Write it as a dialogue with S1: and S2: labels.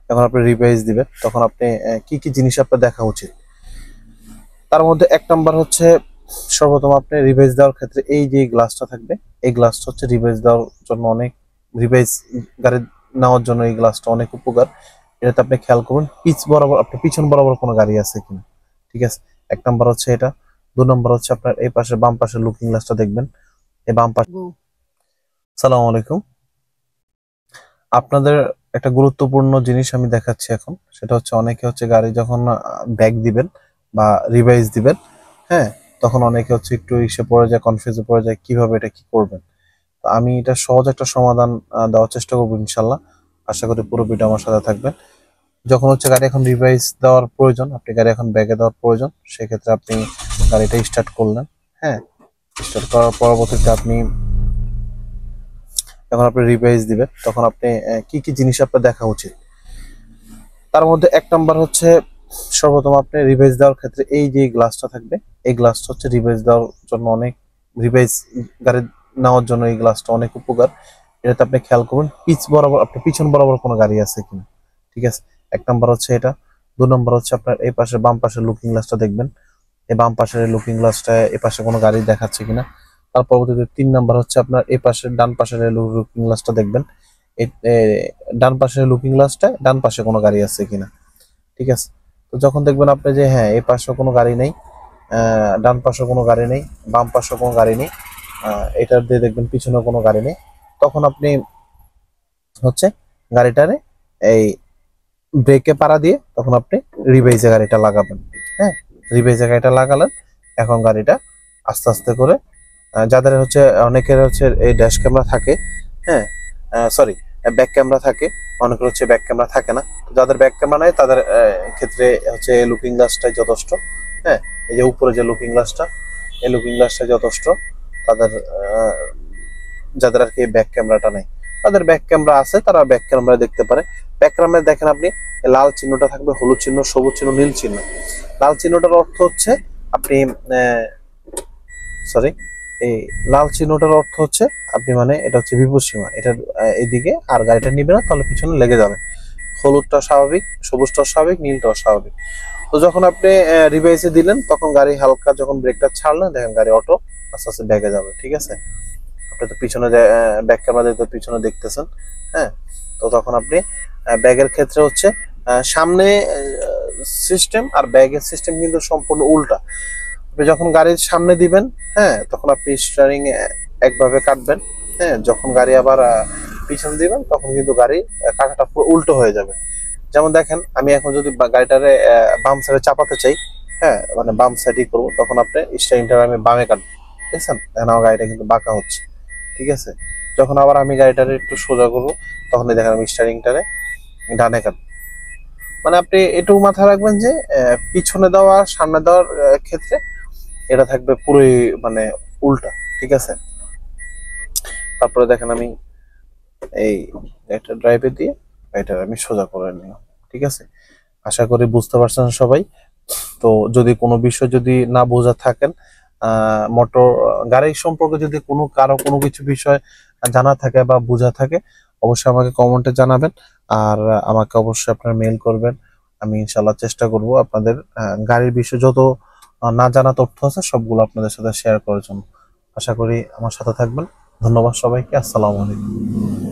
S1: যখন আপনি রিভাইজ দিবেন তখন আপনি কি কি জিনিস আপনার দেখা উচিত। তার মধ্যে এক নাম্বার হচ্ছে সর্বপ্রথম আপনি রিভাইজ দেওয়ার ক্ষেত্রে এই যে গ্লাসটা থাকবে, এই গ্লাসটা হচ্ছে রিভাইজ দেওয়ার জন্য অনেক, রিভাইজ গাড়ি নেওয়ার জন্য এই গ্লাসটা অনেক উপকার। এটাতে আপনি খেয়াল করুন পিচ বরাবর, আপনার পিছন বরাবর কোনো গাড়ি আছে কিনা। ঠিক আছে, এক নাম্বার হচ্ছে এটা। 2 নম্বর হচ্ছে আপনার এই পাশে বাম পাশে লুকিং গ্লাসটা দেখবেন, এই বাম পাশে। আসসালামু আলাইকুম। আপনাদের একটা গুরুত্বপূর্ণ জিনিস আমি দেখাচ্ছি এখন, সেটা হচ্ছে অনেকে হচ্ছে গাড়ি যখন ব্যাক দিবেন বা রিভাইজ দিবেন, হ্যাঁ, তখন অনেকে হচ্ছে একটু ইসে পড়ে যায়, কনফিউজে পড়ে যায় কিভাবে এটা কি করবেন। তো আমি এটা সহজ একটা সমাধান দেওয়ার চেষ্টা করবো ইনশাল্লাহ। আশা করি পুরো ভিডিও আমার সাথে থাকবেন। যখন হচ্ছে গাড়ি এখন রিভাইজ দেওয়ার প্রয়োজন, আপনি গাড়ি এখন ব্যাগে দেওয়ার প্রয়োজন, সেক্ষেত্রে আপনি গাড়িটা স্টার্ট করলেন। হ্যাঁ, স্টার্ট করার পরবর্তীতে আপনি যখন আপনি রিভাইজ দিবেন তখন আপনি কি কি জিনিস আপনার দেখা উচিত। তার মধ্যে এক নাম্বার হচ্ছে সর্বপ্রথম আপনি রিভাইজ দেওয়ার ক্ষেত্রে এই যে গ্লাসটা থাকবে, এই গ্লাসটা হচ্ছে রিভাইজ দেওয়ার জন্য অনেক, রিভাইজ গাড়ি নেওয়ার জন্য এই গ্লাসটা অনেক উপকার। এটাতে আপনি খেয়াল করুন পিচ বরাবর, আপনার পিছন বরাবর কোনো গাড়ি আছে কিনা। ঠিক আছে, এক নাম্বার হচ্ছে এটা। 2 নম্বর হচ্ছে আপনার এই পাশে বাম পাশে লুকিং গ্লাসটা দেখবেন, এই বাম পাশের লুকিং গ্লাসটা এ পাশে কোনো গাড়ি দেখাচ্ছে কিনা। তার পরবর্তীতে 3 নাম্বার হচ্ছে আপনার এই পাশের ডান পাশের লুকিং গ্লাসটা দেখবেন, এই ডান পাশের লুকিং গ্লাসটা ডান পাশে কোনো গাড়ি আছে কিনা। ঠিক আছে, তো যখন দেখবেন আপনি যে হ্যাঁ এই পাশে কোনো গাড়ি নেই, ডান পাশে কোনো গাড়ি নেই, বাম পাশে কোনো গাড়ি নেই, এটার দিয়ে দেখবেন পিছনে কোনো গাড়ি নেই, তখন আপনি হচ্ছে গাড়িটারে এই ব্রেকে পাড়া দিয়ে তখন আপনি রিভাইজে গাড়িটা লাগাবেন। হ্যাঁ, রিভাইজে গাড়িটা লাগালেন, এখন গাড়িটা আস্তে আস্তে করে যাদের হচ্ছে অনেকের হচ্ছে এই ড্যাশ ক্যামেরা থাকে, হ্যাঁ, সরি, ব্যাক ক্যামেরা থাকে, অনেকের হচ্ছে ব্যাক ক্যামেরা থাকে না। তো যাদের ব্যাক ক্যামেরা নাই তাদের ক্ষেত্রে হচ্ছে লুকিং গ্লাসটাই যথেষ্ট। হ্যাঁ, এই যে উপরে যে লুকিং গ্লাসটা, এই লুকিং গ্লাসটাই যথেষ্ট। তাদের যাদের আর কি ব্যাক ক্যামেরাটা নেই, তাদের ব্যাক ক্যামেরা আছে, তারা ব্যাক ক্যামেরা দেখতে পারে। ব্যাক ক্যামেরায় দেখেন আপনি লাল চিহ্নটা থাকবে, হলুদ চিহ্ন, সবুজ চিহ্ন, নীল চিহ্ন। লাল চিহ্নটার অর্থ হচ্ছে আপনি সরি, এই লাল চিহ্নটার অর্থ হচ্ছে আপনি মানে এটা হচ্ছে বিপদ সীমা, এটার এদিকে আর গাড়িটা নিবে না, তাহলে পিছনে লেগে যাবে। হলুদটা স্বাভাবিক, সবুজটাও স্বাভাবিক, নীলটাও স্বাভাবিক। তো যখন আপনি রিভাইসে দিলেন তখন গাড়ি হালকা যখন ব্রেকটা ছাড়লেন দেখেন গাড়ি অটো আস্তে আস্তে ব্যাগে যাবে। ঠিক আছে, আপনি তো পিছনে ব্যাক ক্যামেরা দিয়ে তো পিছনে দেখতেছেন। হ্যাঁ, তো তখন আপনি ব্যাগের ক্ষেত্রে হচ্ছে সামনে সিস্টেম আর ব্যাগের সিস্টেম কিন্তু সম্পূর্ণ উল্টা। আপনি যখন গাড়ির সামনে দিবেন, হ্যাঁ, তখন আপনি স্টিয়ারিং একভাবে কাটবেন। হ্যাঁ, যখন গাড়ি আবার পিছনে দিবেন তখন কিন্তু গাড়ি কাটাটা পুরো উল্টো হয়ে যাবে। যেমন দেখেন আমি এখন যদি গাড়িটারে বাম সাইডে চাপাতে চাই, হ্যাঁ, মানে বাম সাইডই করবো, তখন আপনি স্টিয়ারিংটা আমি বামে কাটবো। দেখছেন, এখন আমার গাড়িটা কিন্তু বাঁকা হচ্ছে। ঠিক আছে, যখন আবার আমি গাড়িটারে একটু সোজা করবো তখন দেখেন আমি স্টিয়ারিংটারে ডানে কাটবো। মানে আপনি এটুকু মাথায় রাখবেন যে পিছনে দেওয়া সামনে দেওয়ার ক্ষেত্রে এটা থাকবে পুরোই মানে উল্টা। ঠিক আছে, তারপরে দেখেন আমি এই একটা ড্রাইভে দিয়ে এটা আমি সোজা করে নিলাম। ঠিক আছে, আশা করি বুঝতে পারছেন সবাই। তো যদি কোনো বিষয় যদি না বোঝা থাকেন, মোটর গাড়ি সম্পর্কে যদি কারো কোনো কিছু বিষয় জানা থাকে বা বোঝা থাকে, অবশ্যই আমাকে কমেন্টে জানাবেন। আর আমাকে অবশ্যই আপনারা মেইল করবেন। আমি ইনশাল্লাহ চেষ্টা করব আপনাদের গাড়ির বিষয়ে যত না জানা তথ্য আছে সবগুলো আপনাদের সাথে শেয়ার করার জন্য। আশা করি আমার সাথে থাকবেন। ধন্যবাদ সবাইকে। আসসালামু আলাইকুম।